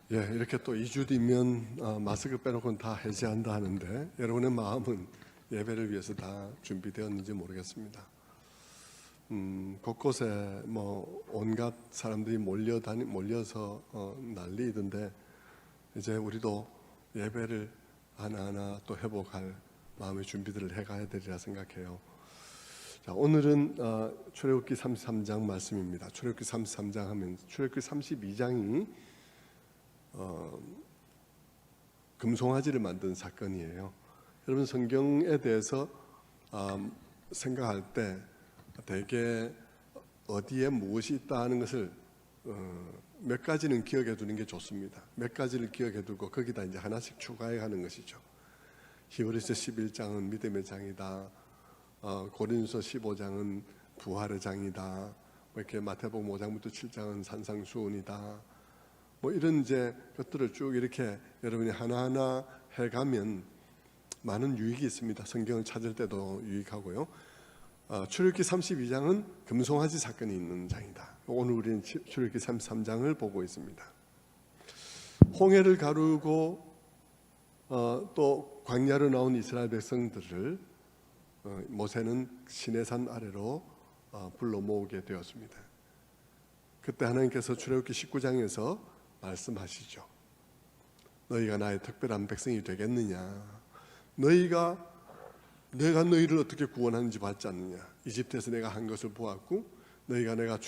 이렇게 또 2주 뒤면 마스크 빼놓고는 다 해제한다 하는데 여러분의 마음은 예배를 위해서 다 준비되었는지 모르겠습니다. 곳곳에 온갖 사람들이 몰려서 난리던데 이제 우리도 예배를 하나하나 또 회복할 마음의 준비들을 해가야 되리라 생각해요. 자, 오늘은 출애굽기 33장 말씀입니다. 출애굽기 33장 하면 출애굽기 32장이 금송아지를 만든 사건이에요. 여러분 성경에 대해서 생각할 때 대개 어디에 무엇이 있다 하는 것을 몇 가지는 기억해 두는 게 좋습니다. 몇 가지를 기억해 두고 거기다 이제 하나씩 추가해 가는 것이죠. 히브리서 11장은 믿음의 장이다. 고린도서 15장은 부활의 장이다. 이렇게 마태복음 5장부터 7장은 산상수훈이다. 이런 이제 것들을 쭉 이렇게 여러분이 하나하나 해가면 많은 유익이 있습니다. 성경을 찾을 때도 유익하고요. 출애굽기 32장은 금송아지 사건이 있는 장이다. 오늘 우리는 출애굽기 33장을 보고 있습니다. 홍해를 가르고 또 광야로 나온 이스라엘 백성들을 모세는 시내산 아래로 불러 모으게 되었습니다. 그때 하나님께서 출애굽기 19장에서 말씀하시죠. 너희가 나의 특별한 백성이 되겠느냐? 내가 너희를 어떻게 구원하는지 봤지 않느냐? 이집트에서 내가 한 것을 보았고, 너희가 내가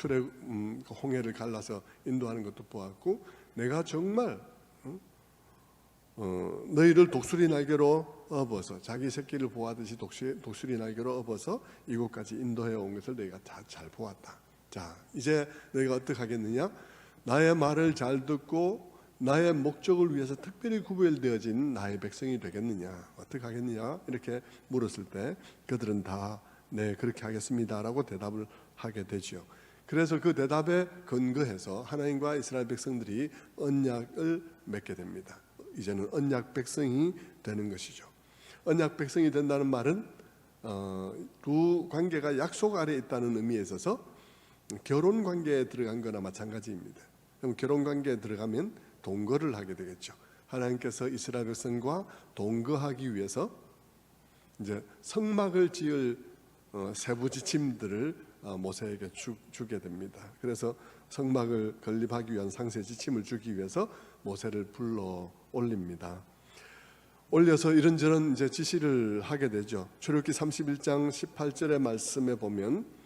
홍해를 갈라서 인도하는 것도 보았고, 내가 정말 너희를 독수리 날개로 업어서 자기 새끼를 보호하듯이 독수리 날개로 업어서 이곳까지 인도해 온 것을 너희가 다 잘 보았다. 자, 이제 너희가 어떻게 하겠느냐? 나의 말을 잘 듣고 나의 목적을 위해서 특별히 구별되어진 나의 백성이 되겠느냐? 어떻게 하겠느냐? 이렇게 물었을 때 그들은 다 네, 그렇게 하겠습니다 라고 대답을 하게 되죠. 그래서 그 대답에 근거해서 하나님과 이스라엘 백성들이 언약을 맺게 됩니다. 이제는 언약 백성이 되는 것이죠. 언약 백성이 된다는 말은 두 관계가 약속 아래에 있다는 의미에 있어서 결혼 관계에 들어간 거나 마찬가지입니다. 그럼 결혼 관계에 들어가면 동거를 하게 되겠죠. 하나님께서 이스라엘 백성과 동거하기 위해서 이제 성막을 지을 세부 지침들을 모세에게 주게 됩니다. 그래서 성막을 건립하기 위한 상세 지침을 주기 위해서 모세를 불러 올립니다. 올려서 이런저런 이제 지시를 하게 되죠. 출애굽기 31장 18절의 말씀에 보면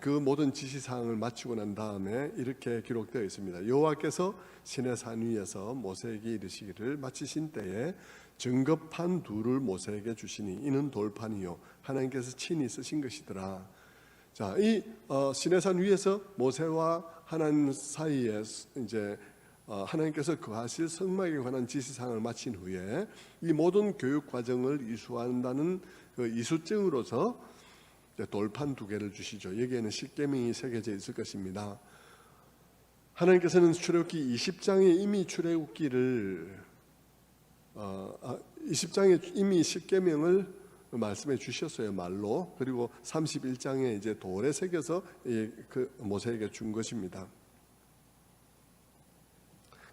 그 모든 지시사항을 마치고 난 다음에 이렇게 기록되어 있습니다. 여호와께서 시내산 위에서 모세에게 이르시기를 마치신 때에 증거판 둘을 모세에게 주시니 이는 돌판이요 하나님께서 친히 쓰신 것이더라. 자, 이 시내산 위에서 모세와 하나님 사이에 이제 하나님께서 거하실 성막에 관한 지시사항을 마친 후에 이 모든 교육 과정을 이수한다는 그 이수증으로서 돌판 2개를 주시죠. 여기에는 십계명이 새겨져 있을 것입니다. 하나님께서는 출애굽기 20장에 이미 출애굽기를 20장에 이미 십계명을 말씀해 주셨어요, 말로. 그리고 31장에 이제 돌에 새겨서 그 모세에게 준 것입니다.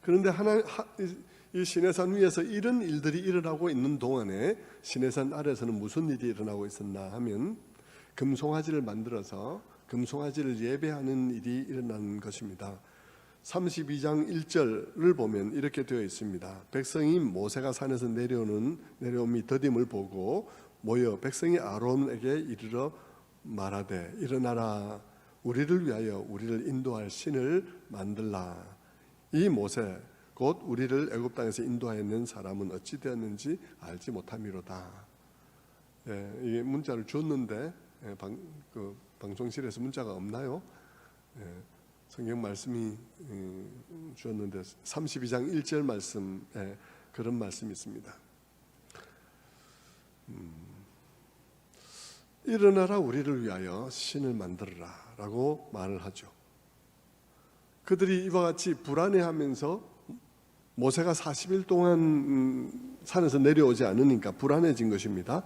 그런데 이 시내산 위에서 이런 일들이 일어나고 있는 동안에 시내산 아래에서는 무슨 일이 일어나고 있었나 하면 금송아지를 만들어서 금송아지를 예배하는 일이 일어나는 것입니다. 32장 1절을 보면 이렇게 되어 있습니다. 백성이 모세가 산에서 내려옴이 더딤을 보고 모여 백성이 아론에게 이르러 말하되 일어나라 우리를 위하여 우리를 인도할 신을 만들라. 이 모세 곧 우리를 애굽 땅에서 인도하였는 사람은 어찌 되었는지 알지 못함이로다. 이게 문자를 줬는데 방송실에서 문자가 없나요? 성경 말씀이 주었는데 32장 1절 말씀에 그런 말씀이 있습니다. 일어나라 우리를 위하여 신을 만들어라 라고 말을 하죠. 그들이 이와 같이 불안해하면서 모세가 40일 동안 산에서 내려오지 않으니까 불안해진 것입니다.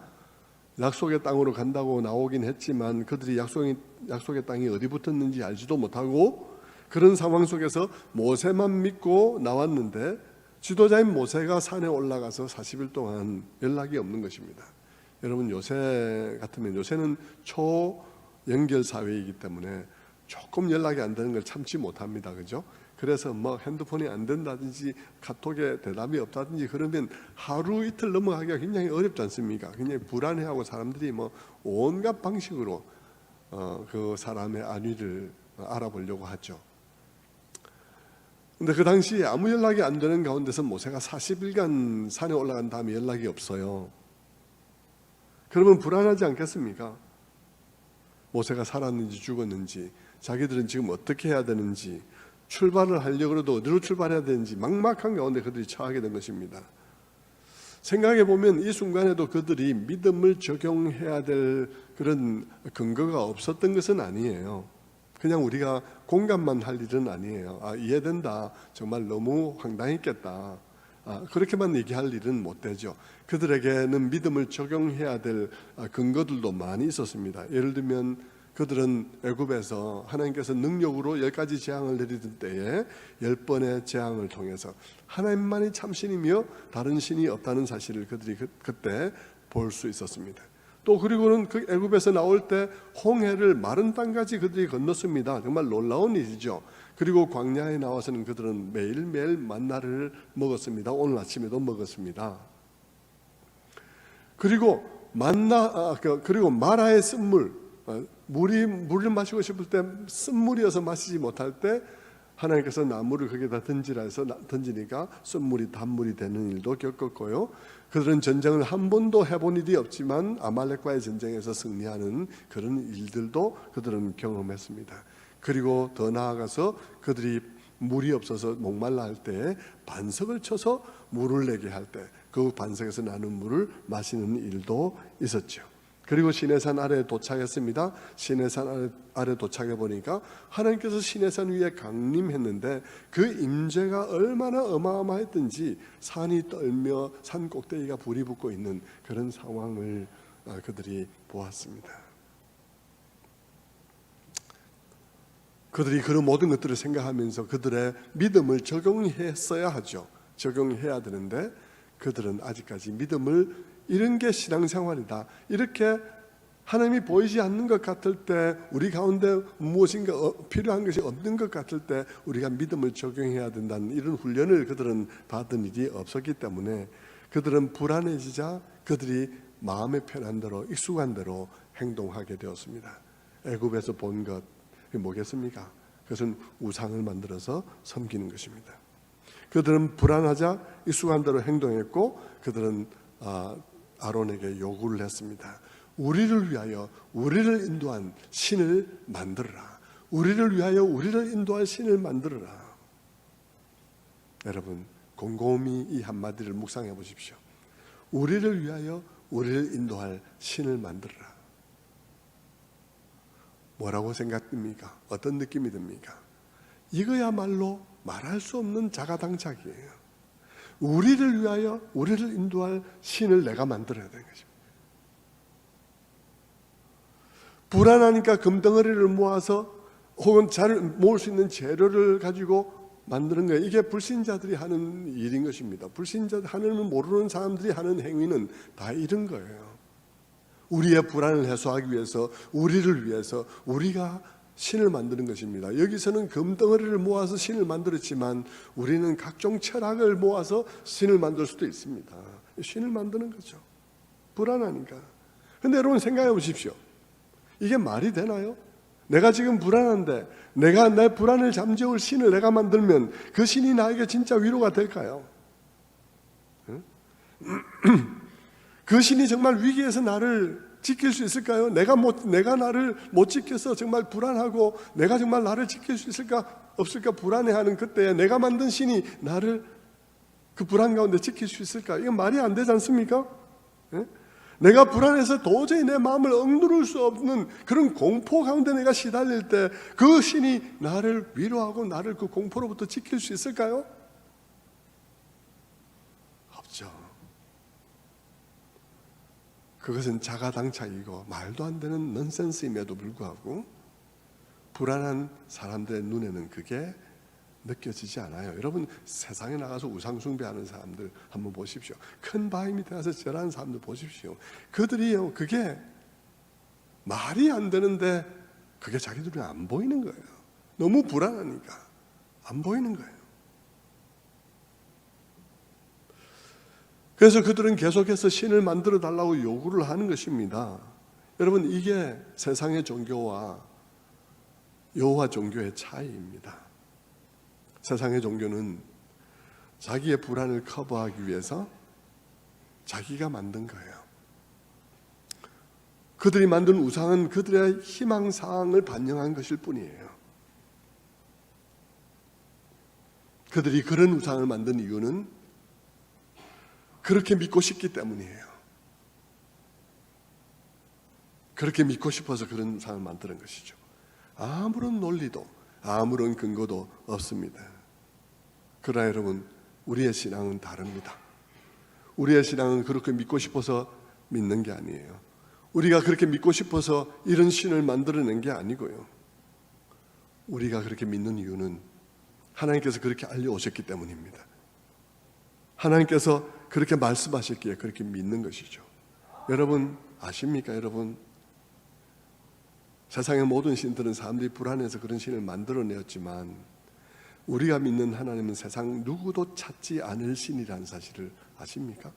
약속의 땅으로 간다고 나오긴 했지만 그들이 약속의 땅이 어디 붙었는지 알지도 못하고 그런 상황 속에서 모세만 믿고 나왔는데 지도자인 모세가 산에 올라가서 40일 동안 연락이 없는 것입니다. 여러분, 요새 같으면, 요새는 초연결 사회이기 때문에 조금 연락이 안 되는 걸 참지 못합니다. 그죠? 그래서 뭐 핸드폰이 안 된다든지 카톡에 대답이 없다든지 그러면 하루 이틀 넘어가기가 굉장히 어렵지 않습니까? 굉장히 불안해하고 사람들이 뭐 온갖 방식으로 그 사람의 안위를 알아보려고 하죠. 근데 그 당시에 아무 연락이 안 되는 가운데서 모세가 40일간 산에 올라간 다음에 연락이 없어요. 그러면 불안하지 않겠습니까? 모세가 살았는지 죽었는지, 자기들은 지금 어떻게 해야 되는지, 출발을 하려고 해도 어디로 출발해야 되는지 막막한 가운데 그들이 처하게 된 것입니다. 생각해 보면 이 순간에도 그들이 믿음을 적용해야 될 그런 근거가 없었던 것은 아니에요. 그냥 우리가 공감만 할 일은 아니에요. 이해된다. 정말 너무 황당했겠다. 그렇게만 얘기할 일은 못 되죠. 그들에게는 믿음을 적용해야 될 근거들도 많이 있었습니다. 예를 들면 그들은 애굽에서 하나님께서 능력으로 10가지 재앙을 내리던 때에 10번의 재앙을 통해서 하나님만이 참신이며 다른 신이 없다는 사실을 그들이 그때 볼 수 있었습니다. 또 그리고는 그 애굽에서 나올 때 홍해를 마른 땅까지 그들이 건넜습니다. 정말 놀라운 일이죠. 그리고 광야에 나와서는 그들은 매일매일 만나를 먹었습니다. 오늘 아침에도 먹었습니다. 그리고 그리고 마라의 쓴물, 물을 마시고 싶을 때 쓴물이어서 마시지 못할 때 하나님께서 나무를 거기다 던지라 해서 던지니까 쓴물이 단물이 되는 일도 겪었고요. 그들은 전쟁을 한 번도 해본 일이 없지만 아말렉과의 전쟁에서 승리하는 그런 일들도 그들은 경험했습니다. 그리고 더 나아가서 그들이 물이 없어서 목말라 할 때 반석을 쳐서 물을 내게 할 때 그 반석에서 나는 물을 마시는 일도 있었죠. 그리고 시내산 아래에 도착했습니다. 시내산 아래 도착해 보니까 하나님께서 시내산 위에 강림했는데 그 임재가 얼마나 어마어마했던지 산이 떨며 산 꼭대기가 불이 붙고 있는 그런 상황을 그들이 보았습니다. 그들이 그런 모든 것들을 생각하면서 그들의 믿음을 적용했어야 하죠. 적용해야 되는데 그들은 아직까지 믿음을, 이런 게 신앙생활이다, 이렇게 하나님이 보이지 않는 것 같을 때, 우리 가운데 무엇인가 필요한 것이 없는 것 같을 때 우리가 믿음을 적용해야 된다는 이런 훈련을 그들은 받은 일이 없었기 때문에 그들은 불안해지자 그들이 마음에 편한 대로 익숙한 대로 행동하게 되었습니다. 애굽에서 본 것 뭐겠습니까? 그것은 우상을 만들어서 섬기는 것입니다. 그들은 불안하자 익숙한 대로 행동했고 그들은 아론에게 요구를 했습니다. 우리를 위하여 우리를 인도한 신을 만들어라. 우리를 위하여 우리를 인도할 신을 만들어라. 여러분, 곰곰이 이 한마디를 묵상해 보십시오. 우리를 위하여 우리를 인도할 신을 만들어라. 뭐라고 생각됩니까? 어떤 느낌이 듭니까? 이거야말로 말할 수 없는 자가당착이에요. 우리를 위하여 우리를 인도할 신을 내가 만들어야 되는 것입니다. 불안하니까 금덩어리를 모아서 혹은 잘 모을 수 있는 재료를 가지고 만드는 거예요. 이게 불신자들이 하는 일인 것입니다. 불신자들, 하나님을 모르는 사람들이 하는 행위는 다 이런 거예요. 우리의 불안을 해소하기 위해서, 우리를 위해서 우리가 신을 만드는 것입니다. 여기서는 금덩어리를 모아서 신을 만들었지만 우리는 각종 철학을 모아서 신을 만들 수도 있습니다. 신을 만드는 거죠. 불안하니까. 근데 여러분 생각해 보십시오. 이게 말이 되나요? 내가 지금 불안한데 내가 내 불안을 잠재울 신을 내가 만들면 그 신이 나에게 진짜 위로가 될까요? 그 신이 정말 위기에서 나를 지킬 수 있을까요? 내가 나를 못 지켜서 정말 불안하고 내가 정말 나를 지킬 수 있을까 없을까 불안해하는 그때에 내가 만든 신이 나를 그 불안 가운데 지킬 수 있을까? 이건 말이 안 되지 않습니까? 내가 불안해서 도저히 내 마음을 억누를 수 없는 그런 공포 가운데 내가 시달릴 때 그 신이 나를 위로하고 나를 그 공포로부터 지킬 수 있을까요? 없죠. 그것은 자가당착이고 말도 안 되는 넌센스임에도 불구하고 불안한 사람들의 눈에는 그게 느껴지지 않아요. 여러분, 세상에 나가서 우상숭배하는 사람들 한번 보십시오. 큰 바위 밑에 가서 절하는 사람들 보십시오. 그들이요, 그게 말이 안 되는데 그게 자기들 눈에 안 보이는 거예요. 너무 불안하니까 안 보이는 거예요. 그래서 그들은 계속해서 신을 만들어 달라고 요구를 하는 것입니다. 여러분, 이게 세상의 종교와 여호와 종교의 차이입니다. 세상의 종교는 자기의 불안을 커버하기 위해서 자기가 만든 거예요. 그들이 만든 우상은 그들의 희망사항을 반영한 것일 뿐이에요. 그들이 그런 우상을 만든 이유는 그렇게 믿고 싶기 때문이에요. 그렇게 믿고 싶어서 그런 우상을 만드는 것이죠. 아무런 논리도 아무런 근거도 없습니다. 그러나 여러분, 우리의 신앙은 다릅니다. 우리의 신앙은 그렇게 믿고 싶어서 믿는 게 아니에요. 우리가 그렇게 믿고 싶어서 이런 신을 만들어낸 게 아니고요. 우리가 그렇게 믿는 이유는 하나님께서 그렇게 알려오셨기 때문입니다. 하나님께서 그렇게 말씀하셨기에 그렇게 믿는 것이죠. 여러분 아십니까? 여러분, 세상의 모든 신들은 사람들이 불안해서 그런 신을 만들어내었지만 우리가 믿는 하나님은 세상 누구도 찾지 않을 신이라는 사실을 아십니까?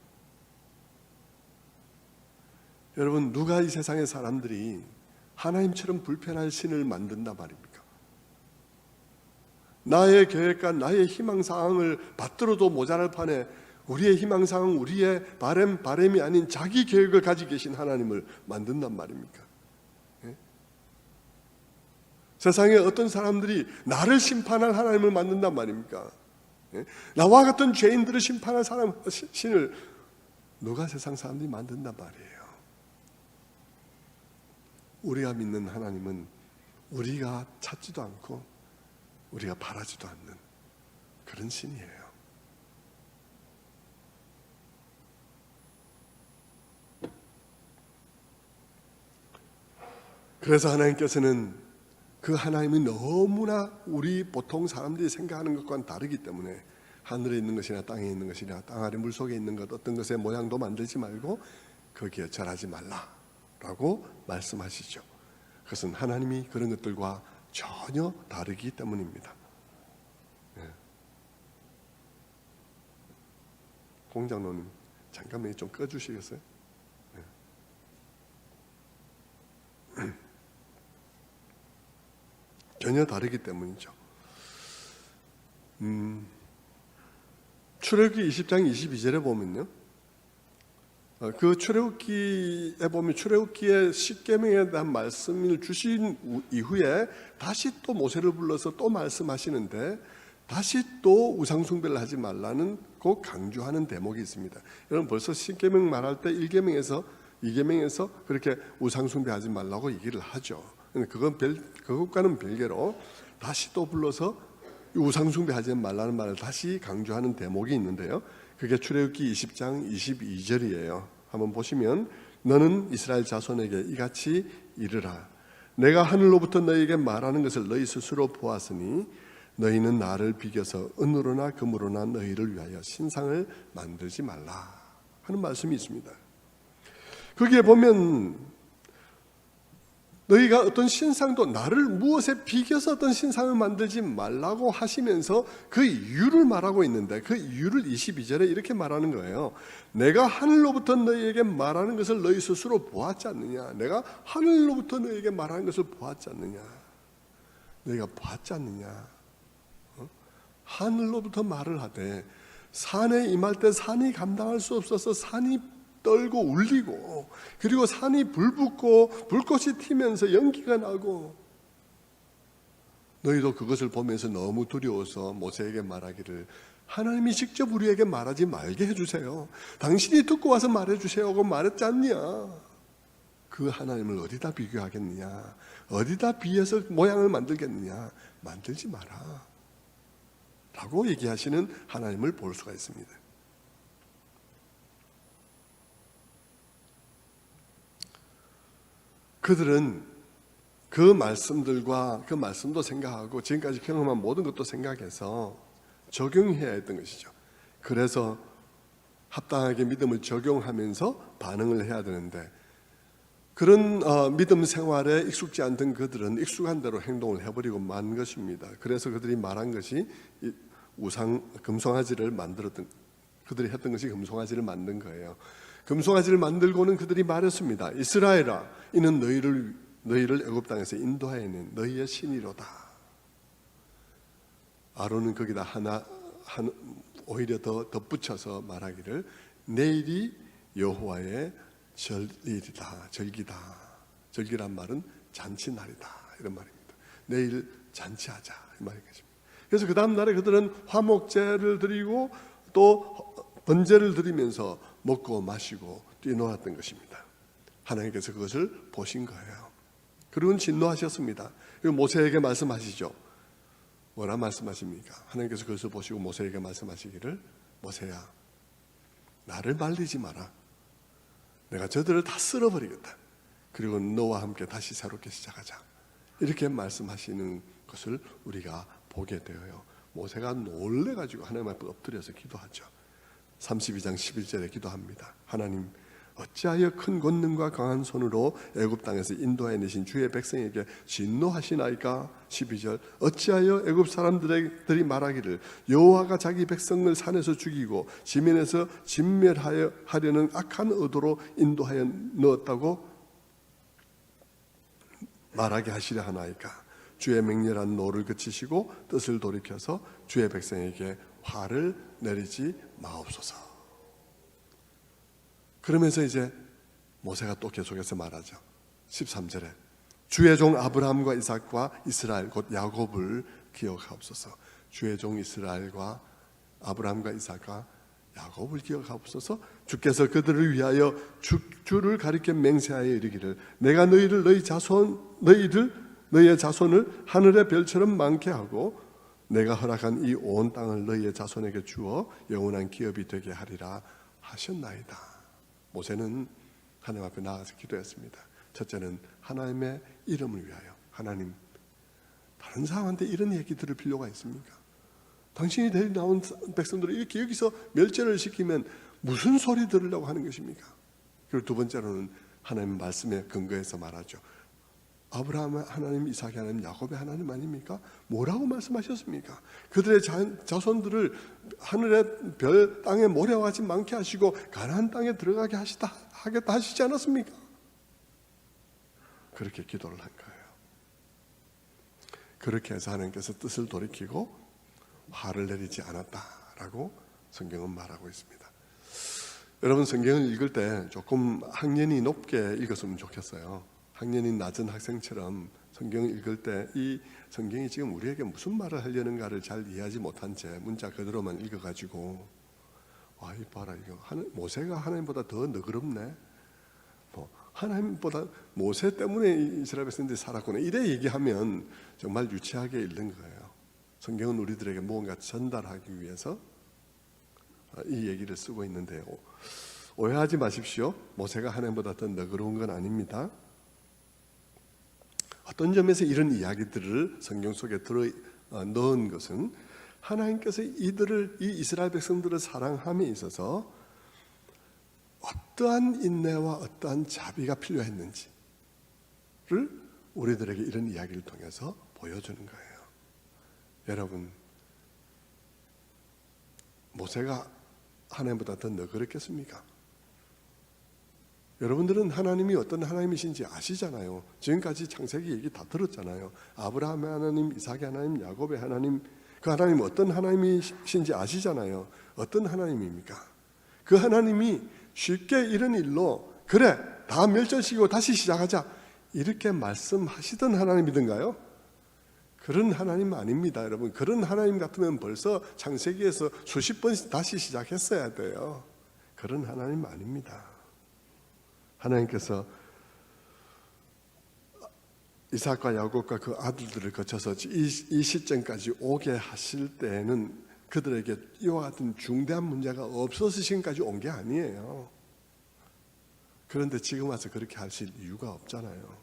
여러분, 누가 이 세상의 사람들이 하나님처럼 불편할 신을 만든단 말입니까? 나의 계획과 나의 희망사항을 받들어도 모자랄 판에 우리의 희망사항, 우리의 바람이 아닌 자기 계획을 가지고 계신 하나님을 만든단 말입니까? 예? 세상에 어떤 사람들이 나를 심판할 하나님을 만든단 말입니까? 예? 나와 같은 죄인들을 심판할 신을 누가 세상 사람들이 만든단 말이에요. 우리가 믿는 하나님은 우리가 찾지도 않고 우리가 바라지도 않는 그런 신이에요. 그래서 하나님께서는 그 하나님이 너무나 우리 보통 사람들이 생각하는 것과는 다르기 때문에 하늘에 있는 것이나 땅에 있는 것이나 땅 아래 물속에 있는 것 어떤 것의 모양도 만들지 말고 거기에 절하지 말라라고 말씀하시죠. 그것은 하나님이 그런 것들과 전혀 다르기 때문입니다. 네. 공장로님 잠깐만 좀 꺼주시겠어요? 네. 전혀 다르기 때문이죠. 출애굽기 20장 22절에 보면요, 그 출애굽기에 보면 출애굽기의 십계명에 대한 말씀을 주신 이후에 다시 또 모세를 불러서 또 말씀하시는데 다시 또 우상숭배를 하지 말라는 꼭 강조하는 대목이 있습니다. 여러분, 벌써 십계명 말할 때 1계명에서 2계명에서 그렇게 우상숭배하지 말라고 얘기를 하죠. 그것과는 별개로 다시 또 불러서 우상숭배하지 말라는 말을 다시 강조하는 대목이 있는데요, 그게 출애굽기 20장 22절이에요. 한번 보시면, 너는 이스라엘 자손에게 이같이 이르라. 내가 하늘로부터 너희에게 말하는 것을 너희 스스로 보았으니 너희는 나를 비겨서 은으로나 금으로나 너희를 위하여 신상을 만들지 말라 하는 말씀이 있습니다. 거기에 보면 너희가 어떤 신상도 나를 무엇에 비겨서 어떤 신상을 만들지 말라고 하시면서 그 이유를 말하고 있는데, 그 이유를 22절에 이렇게 말하는 거예요. 내가 하늘로부터 너희에게 말하는 것을 너희 스스로 보았지 않느냐. 내가 하늘로부터 너희에게 말하는 것을 보았지 않느냐. 너희가 보았지 않느냐. 하늘로부터 말을 하되 산에 임할 때 산이 감당할 수 없어서 산이 떨고 울리고, 그리고 산이 불붙고 불꽃이 튀면서 연기가 나고, 너희도 그것을 보면서 너무 두려워서 모세에게 말하기를, 하나님이 직접 우리에게 말하지 말게 해주세요. 당신이 듣고 와서 말해주세요 하고 말했지 않냐. 그 하나님을 어디다 비교하겠느냐. 어디다 비해서 모양을 만들겠느냐. 만들지 마라 라고 얘기하시는 하나님을 볼 수가 있습니다. 그들은 그 말씀들과 그 말씀도 생각하고 지금까지 경험한 모든 것도 생각해서 적용해야 했던 것이죠. 그래서 합당하게 믿음을 적용하면서 반응을 해야 되는데, 그런 믿음 생활에 익숙지 않던 그들은 익숙한 대로 행동을 해버리고 만 것입니다. 그래서 그들이 말한 것이 금송아지를 만들었던, 그들이 했던 것이 금송아지를 만든 거예요. 금송아지를 만들고는 그들이 말했습니다. 이스라엘아, 이는 너희를 애굽 땅에서 인도하여낸 너희의 신이로다. 아론은 거기다 오히려 더 덧붙여서 말하기를 내일이 여호와의 절기다. 절기란 말은 잔치날이다, 이런 말입니다. 내일 잔치하자, 이 말인 것입니다. 그래서 그 다음 날에 그들은 화목제를 드리고 또 번제를 드리면서 먹고 마시고 뛰놀았던 것입니다. 하나님께서 그것을 보신 거예요. 그리고는 진노하셨습니다. 그리고 모세에게 말씀하시죠. 뭐라 말씀하십니까? 하나님께서 그것을 보시고 모세에게 말씀하시기를, 모세야, 나를 말리지 마라. 내가 저들을 다 쓸어버리겠다. 그리고 너와 함께 다시 새롭게 시작하자. 이렇게 말씀하시는 것을 우리가 보게 되어요. 모세가 놀래가지고 하나님 앞에 엎드려서 기도하죠. 32장 11절에 기도합니다. 하나님, 어찌하여 큰 권능과 강한 손으로 애굽 땅에서 인도하여 내신 주의 백성에게 진노하시나이까? 12절, 어찌하여 애굽 사람들이 말하기를 여호와가 자기 백성을 산에서 죽이고 지면에서 진멸하려는 악한 의도로 인도하여 넣었다고 말하게 하시려 하나이까? 주의 맹렬한 노를 그치시고 뜻을 돌이켜서 주의 백성에게 화를 내리지 마옵소서. 그러면서 이제 모세가 또 계속해서 말하죠. 13절에 주의 종 아브라함과 이삭과 이스라엘 곧 야곱을 기억하옵소서. 주의 종 이스라엘과 아브라함과 이삭과 야곱을 기억하옵소서. 주께서 그들을 위하여 주를 가리켜 맹세하여 이르기를 내가 너희의 자손을 하늘의 별처럼 많게 하고 내가 허락한 이 온 땅을 너희의 자손에게 주어 영원한 기업이 되게 하리라 하셨나이다. 모세는 하나님 앞에 나가서 기도했습니다. 첫째는 하나님의 이름을 위하여. 하나님, 다른 사람한테 이런 얘기 들을 필요가 있습니까? 당신이 데리고 나온 백성들을 이렇게 여기서 멸절을 시키면 무슨 소리 들으려고 하는 것입니까? 그리고 두 번째로는 하나님 말씀에 근거해서 말하죠. 아브라함의 하나님, 이삭의 하나님, 야곱의 하나님 아닙니까? 뭐라고 말씀하셨습니까? 그들의 자손들을 하늘의 별 땅에 모래와 같이 많게 하시고 가나안 땅에 들어가게 하겠다 하시지 않았습니까? 그렇게 기도를 한 거예요. 그렇게 해서 하나님께서 뜻을 돌이키고 화를 내리지 않았다라고 성경은 말하고 있습니다. 여러분, 성경을 읽을 때 조금 학년이 높게 읽었으면 좋겠어요. 학년이 낮은 학생처럼 성경을 읽을 때 이 성경이 지금 우리에게 무슨 말을 하려는가를 잘 이해하지 못한 채 문자 그대로만 읽어가지고 와, 이 봐라, 이거 모세가 하나님보다 더 너그럽네. 하나님보다 모세 때문에 이스라엘 백성들이 살았구나. 이래 얘기하면 정말 유치하게 읽는 거예요. 성경은 우리들에게 무언가 전달하기 위해서 이 얘기를 쓰고 있는데요. 오해하지 마십시오. 모세가 하나님보다 더 너그러운 건 아닙니다. 어떤 점에서 이런 이야기들을 성경 속에 넣은 것은 하나님께서 이 이스라엘 백성들을 사랑함에 있어서 어떠한 인내와 어떠한 자비가 필요했는지를 우리들에게 이런 이야기를 통해서 보여주는 거예요. 여러분, 모세가 하나님보다 더 너그럽겠습니까? 여러분들은 하나님이 어떤 하나님이신지 아시잖아요. 지금까지 창세기 얘기 다 들었잖아요. 아브라함의 하나님, 이삭의 하나님, 야곱의 하나님, 그 하나님 어떤 하나님이신지 아시잖아요. 어떤 하나님입니까? 그 하나님이 쉽게 이런 일로 그래, 다 멸절시키고 다시 시작하자 이렇게 말씀하시던 하나님이던가요? 그런 하나님 아닙니다, 여러분. 그런 하나님 같으면 벌써 창세기에서 수십 번 다시 시작했어야 돼요. 그런 하나님 아닙니다. 하나님께서 이삭과 야곱과 그 아들들을 거쳐서 이 시점까지 오게 하실 때에는 그들에게 이와 같은 중대한 문제가 없어서 지금까지 온 게 아니에요. 그런데 지금 와서 그렇게 하실 이유가 없잖아요.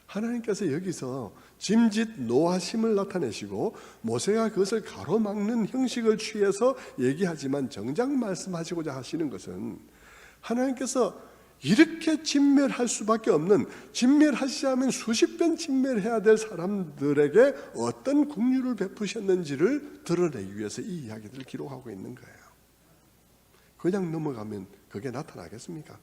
하나님께서 여기서 짐짓 노하심을 나타내시고 모세가 그것을 가로막는 형식을 취해서 얘기하지만 정작 말씀하시고자 하시는 것은 하나님께서 이렇게 진멸할 수밖에 없는, 진멸하시자면 수십 번 진멸해야 될 사람들에게 어떤 긍휼을 베푸셨는지를 드러내기 위해서 이 이야기들을 기록하고 있는 거예요. 그냥 넘어가면 그게 나타나겠습니까?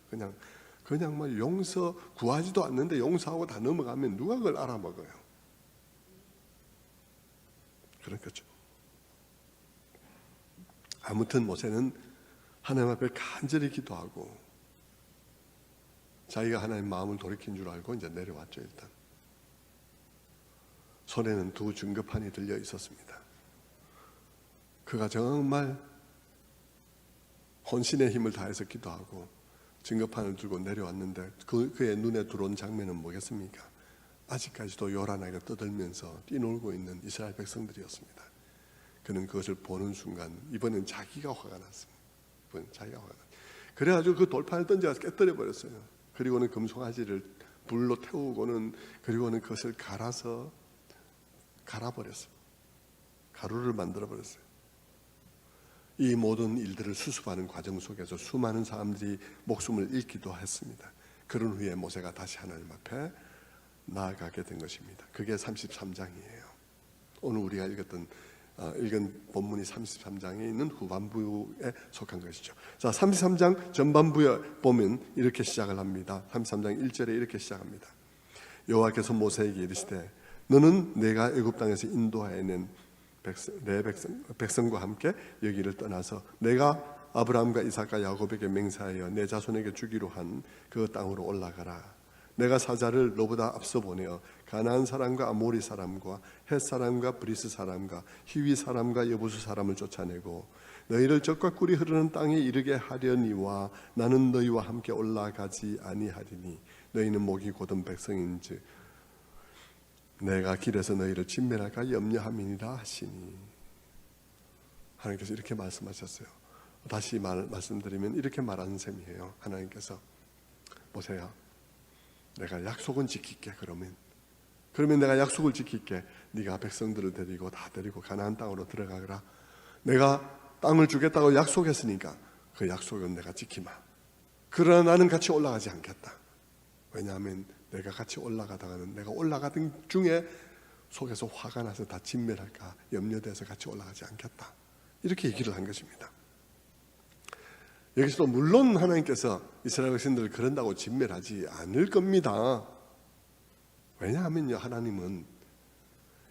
그냥 뭐 용서 구하지도 않는데 용서하고 다 넘어가면 누가 그걸 알아먹어요? 그런 거죠. 아무튼 모세는 하나님 앞에 간절히 기도하고 자기가 하나님 마음을 돌이킨 줄 알고 이제 내려왔죠. 일단 손에는 두 증거판이 들려 있었습니다. 그가 정말 혼신의 힘을 다해서 기도하고 증거판을 들고 내려왔는데 그의 눈에 들어온 장면은 뭐겠습니까? 아직까지도 요란하게 떠들면서 뛰놀고 있는 이스라엘 백성들이었습니다. 그는 그것을 보는 순간 이번엔 자기가 화가 났습니다. 그래가지고 그 돌판을 던져서 깨뜨려 버렸어요. 그리고는 금송아지를 불로 태우고는 그리고는 그것을 갈아버렸어요. 가루를 만들어 버렸어요. 이 모든 일들을 수습하는 과정 속에서 수많은 사람들이 목숨을 잃기도 했습니다. 그런 후에 모세가 다시 하나님 앞에 나아가게 된 것입니다. 그게 33장이에요. 오늘 우리가 읽은 본문이 33장에 있는 후반부에 속한 것이죠. 자, 33장 전반부에 보면 이렇게 시작을 합니다. 33장 1절에 이렇게 시작합니다. 여호와께서 모세에게 이르시되 너는 내가 애굽 땅에서 인도하여 낸 내 백성과 함께 여기를 떠나서 내가 아브라함과 이삭과 야곱에게 맹세하여 내 자손에게 주기로 한 그 땅으로 올라가라. 내가 사자를 너보다 앞서 보내어 가나안 사람과 아모리 사람과 헷 사람과 브리스 사람과 히위 사람과 여부수 사람을 쫓아내고 너희를 젖과 꿀이 흐르는 땅에 이르게 하려니와 나는 너희와 함께 올라가지 아니하리니 너희는 목이 곧은 백성인즉 내가 길에서 너희를 진멸할까 염려함이니라 하시니. 하나님께서 이렇게 말씀하셨어요. 다시 말씀드리면 이렇게 말하는 셈이에요. 하나님께서 모세야, 내가 약속은 지킬게. 그러면 내가 약속을 지킬게. 네가 백성들을 데리고 가나안 땅으로 들어가거라. 내가 땅을 주겠다고 약속했으니까 그 약속은 내가 지키마. 그러나 나는 같이 올라가지 않겠다. 왜냐하면 내가 같이 올라가다가는 내가 올라가던 중에 속에서 화가 나서 다 진멸할까 염려돼서 같이 올라가지 않겠다. 이렇게 얘기를 한 것입니다. 여기서도 물론 하나님께서 이스라엘 백성들을 그런다고 진멸하지 않을 겁니다. 왜냐하면요, 하나님은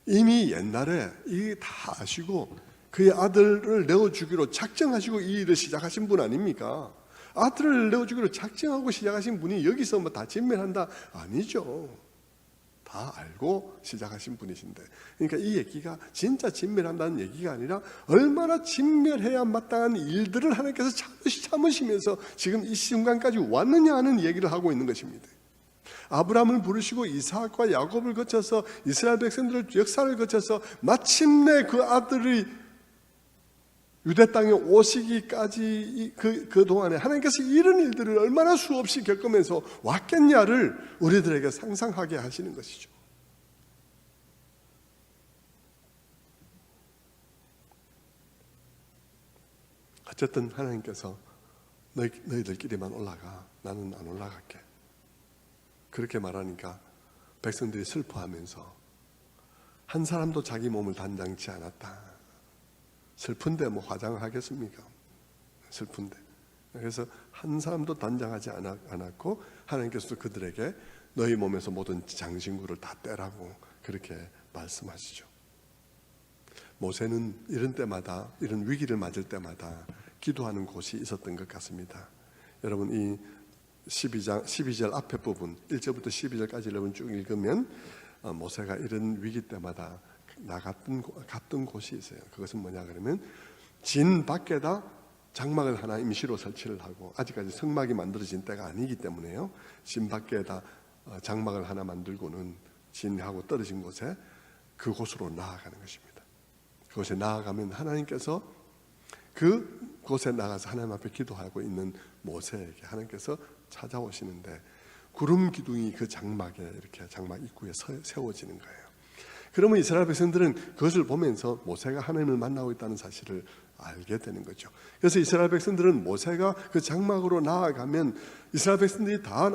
이미 옛날에 이게 다 아시고 그의 아들을 내어주기로 작정하시고 이 일을 시작하신 분 아닙니까? 아들을 내어주기로 작정하고 시작하신 분이 여기서 뭐 다 진멸한다? 아니죠. 다 알고 시작하신 분이신데, 그러니까 이 얘기가 진짜 진멸한다는 얘기가 아니라 얼마나 진멸해야 마땅한 일들을 하나님께서 참으시면서 지금 이 순간까지 왔느냐 하는 얘기를 하고 있는 것입니다. 아브라함을 부르시고 이삭과 야곱을 거쳐서 이스라엘 백성들의 역사를 거쳐서 마침내 그 아들이 유대 땅에 오시기까지 그 동안에 하나님께서 이런 일들을 얼마나 수없이 겪으면서 왔겠냐를 우리들에게 상상하게 하시는 것이죠. 어쨌든 하나님께서 너희들끼리만 올라가, 나는 안 올라갈게. 그렇게 말하니까 백성들이 슬퍼하면서 한 사람도 자기 몸을 단장치 않았다. 슬픈데 뭐 화장을 하겠습니까? 슬픈데. 그래서 한 사람도 단장하지 않았고 하나님께서도 그들에게 너희 몸에서 모든 장신구를 다 떼라고 그렇게 말씀하시죠. 모세는 이런 때마다, 이런 위기를 맞을 때마다 기도하는 곳이 있었던 것 같습니다. 여러분, 이 12절 앞에 부분 1절부터 12절까지 여러분 쭉 읽으면 모세가 이런 위기 때마다 갔던 곳이 있어요. 그것은 뭐냐 그러면 진 밖에다 장막을 하나 임시로 설치를 하고, 아직까지 성막이 만들어진 때가 아니기 때문에요, 진 밖에다 장막을 하나 만들고는 진하고 떨어진 곳에 그곳으로 나아가는 것입니다. 그곳에 나아가면 하나님께서 그곳에 나가서 하나님 앞에 기도하고 있는 모세에게 하나님께서 찾아오시는데, 구름 기둥이 그 장막에 이렇게 장막 입구에 세워지는 거예요. 그러면 이스라엘 백성들은 그것을 보면서 모세가 하나님을 만나고 있다는 사실을 알게 되는 거죠. 그래서 이스라엘 백성들은 모세가 그 장막으로 나아가면 이스라엘 백성들이 다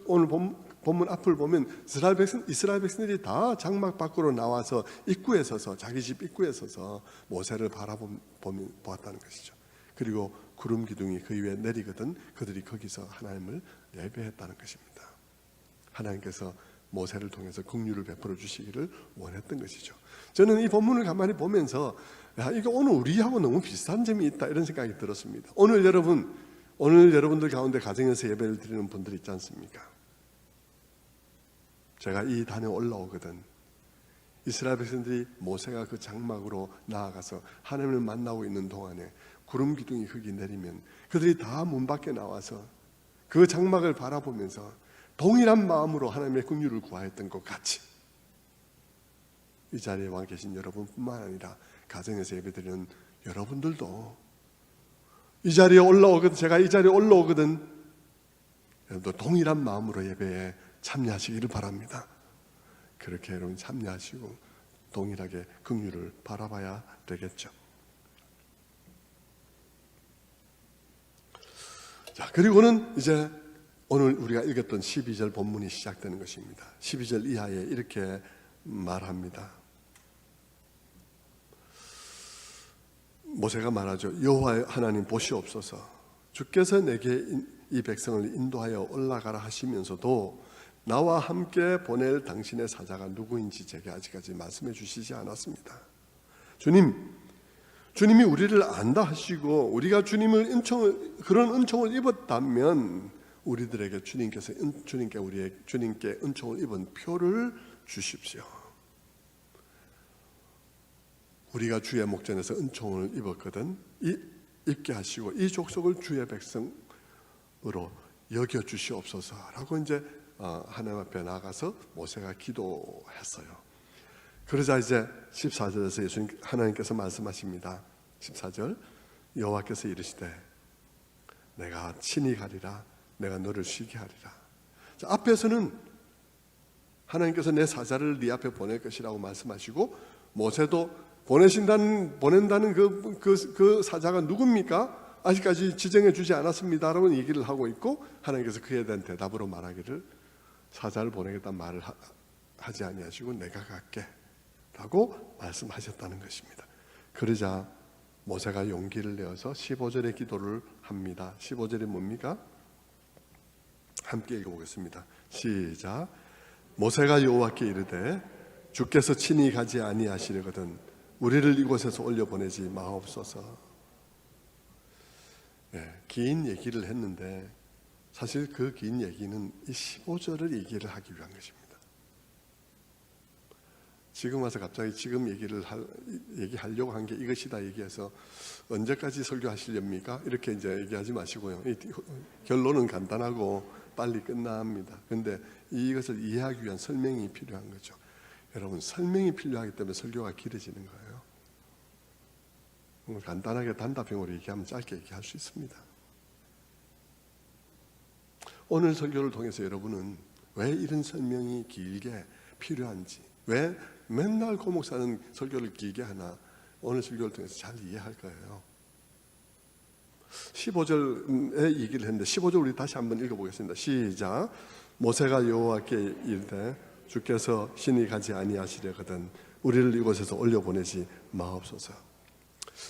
오늘 본문 앞을 보면 이스라엘 백성들이 다 장막 밖으로 나와서 입구에 서서 자기 집 입구에 서서 모세를 보았다는 것이죠. 그리고 구름 기둥이 그 위에 내리거든 그들이 거기서 하나님을 예배했다는 것입니다. 하나님께서 모세를 통해서 긍휼을 베풀어 주시기를 원했던 것이죠. 저는 이 본문을 가만히 보면서 이거 오늘 우리하고 너무 비슷한 점이 있다 이런 생각이 들었습니다. 오늘 여러분들 가운데 가정에서 예배를 드리는 분들 있지 않습니까? 제가 이 단에 올라오거든 이스라엘 백성들이 모세가 그 장막으로 나아가서 하나님을 만나고 있는 동안에 구름 기둥이 흙이 내리면 그들이 다 문 밖에 나와서 그 장막을 바라보면서 동일한 마음으로 하나님의 긍휼을 구하였던 것 같이 이 자리에 와 계신 여러분뿐만 아니라 가정에서 예배드리는 여러분들도 제가 이 자리에 올라오거든 여러분도 동일한 마음으로 예배에 참여하시기를 바랍니다. 그렇게 여러분 참여하시고 동일하게 긍휼을 바라봐야 되겠죠. 자, 그리고는 이제 오늘 우리가 읽었던 12절 본문이 시작되는 것입니다. 12절 이하에 이렇게 말합니다. 모세가 말하죠. 여호와 하나님 보시옵소서. 주께서 내게 이 백성을 인도하여 올라가라 하시면서도 나와 함께 보낼 당신의 사자가 누구인지 제게 아직까지 말씀해 주시지 않았습니다. 주님이 우리를 안다 하시고 우리가 그런 은총을 입었다면 우리들에게 주님께 은총을 입은 표를 주십시오. 우리가 주의 목전에서 은총을 입었거든 입게 하시고 이 족속을 주의 백성으로 여겨 주시옵소서라고 이제 하나님 앞에 나가서 모세가 기도했어요. 그러자 이제 14절에서 하나님께서 말씀하십니다. 14절 여호와께서 이르시되 내가 친히 가리라 내가 너를 쉬게 하리라. 자, 앞에서는 하나님께서 내 사자를 네 앞에 보낼 것이라고 말씀하시고 모세도 보낸다는 그 사자가 누굽니까? 아직까지 지정해 주지 않았습니다라고 얘기를 하고 있고 하나님께서 그에 대한 대답으로 말하기를 사자를 보내겠다는 말을 하지 아니하시고 내가 갈게 라고 말씀하셨다는 것입니다. 그러자 모세가 용기를 내어서 15절의 기도를 합니다. 15절이 뭡니까? 함께 읽어보겠습니다. 시작. 모세가 여호와께 이르되 주께서 친히 가지 아니하시려거든 우리를 이곳에서 올려보내지 마옵소서. 긴 얘기를 했는데 사실 그 긴 얘기는 이 15절을 얘기를 하기 위한 것입니다. 지금 와서 갑자기 지금 얘기하려고 한 게 이것이다 얘기해서 언제까지 설교하시렵니까? 이렇게 이제 얘기하지 마시고요. 결론은 간단하고 빨리 끝납니다. 그런데 이것을 이해하기 위한 설명이 필요한 거죠. 여러분 설명이 필요하기 때문에 설교가 길어지는 거예요. 간단하게 단답형으로 얘기하면 짧게 얘기할 수 있습니다. 오늘 설교를 통해서 여러분은 왜 이런 설명이 길게 필요한지, 왜 맨날 고 목사는 설교를 길게 하나 오늘 설교를 통해서 잘 이해할 거예요. 15절에 얘기를 했는데 15절 우리 다시 한번 읽어보겠습니다. 시작. 모세가 여호와께 이르되 주께서 신이 가지 아니하시려거든 우리를 이곳에서 올려보내지 마옵소서.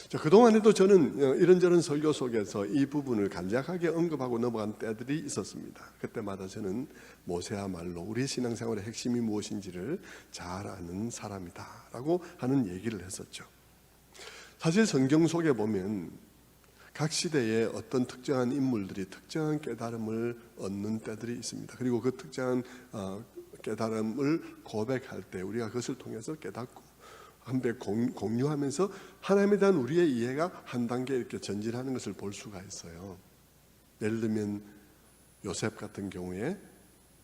자, 그동안에도 저는 이런저런 설교 속에서 이 부분을 간략하게 언급하고 넘어간 때들이 있었습니다. 그때마다 저는 모세야말로 우리 신앙생활의 핵심이 무엇인지를 잘 아는 사람이다 라고 하는 얘기를 했었죠. 사실 성경 속에 보면 각 시대에 어떤 특정한 인물들이 특정한 깨달음을 얻는 때들이 있습니다. 그리고 그 특정한 깨달음을 고백할 때 우리가 그것을 통해서 깨닫고 함께 공유하면서 하나님에 대한 우리의 이해가 한 단계 이렇게 전진하는 것을 볼 수가 있어요. 예를 들면 요셉 같은 경우에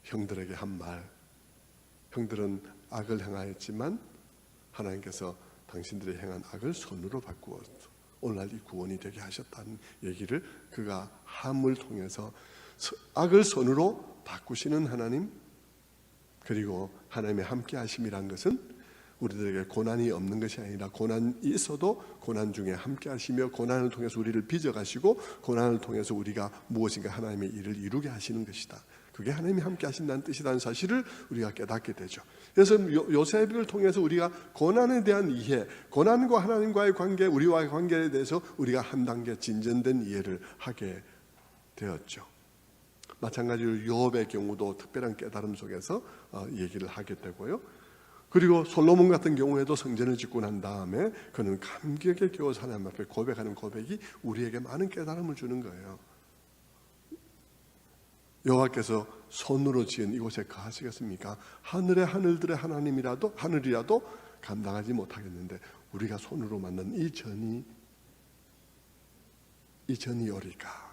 형들에게 한 말, 형들은 악을 행하였지만 하나님께서 당신들이 행한 악을 선으로 바꾸어 오늘날 이 구원이 되게 하셨다는 얘기를 그가 함을 통해서 악을 선으로 바꾸시는 하나님, 그리고 하나님의 함께 하심이란 것은 우리들에게 고난이 없는 것이 아니라 고난이 있어도 고난 중에 함께 하시며 고난을 통해서 우리를 빚어가시고 고난을 통해서 우리가 무엇인가 하나님의 일을 이루게 하시는 것이다. 그게 하나님이 함께 하신다는 뜻이라는 사실을 우리가 깨닫게 되죠. 그래서 요셉을 통해서 우리가 고난에 대한 이해, 고난과 하나님과의 관계, 우리와의 관계에 대해서 우리가 한 단계 진전된 이해를 하게 되었죠. 마찬가지로 요업의 경우도 특별한 깨달음 속에서 얘기를 하게 되고요. 그리고 솔로몬 같은 경우에도 성전을 짓고 난 다음에 그는 감격에 겨워서 하나님 앞에 고백하는 고백이 우리에게 많은 깨달음을 주는 거예요. 여호와께서 손으로 지은 이곳에 거하시겠습니까? 하늘의 하늘들의 하나님이라도 하늘이라도 감당하지 못하겠는데 우리가 손으로 만든 이 전이 오리까?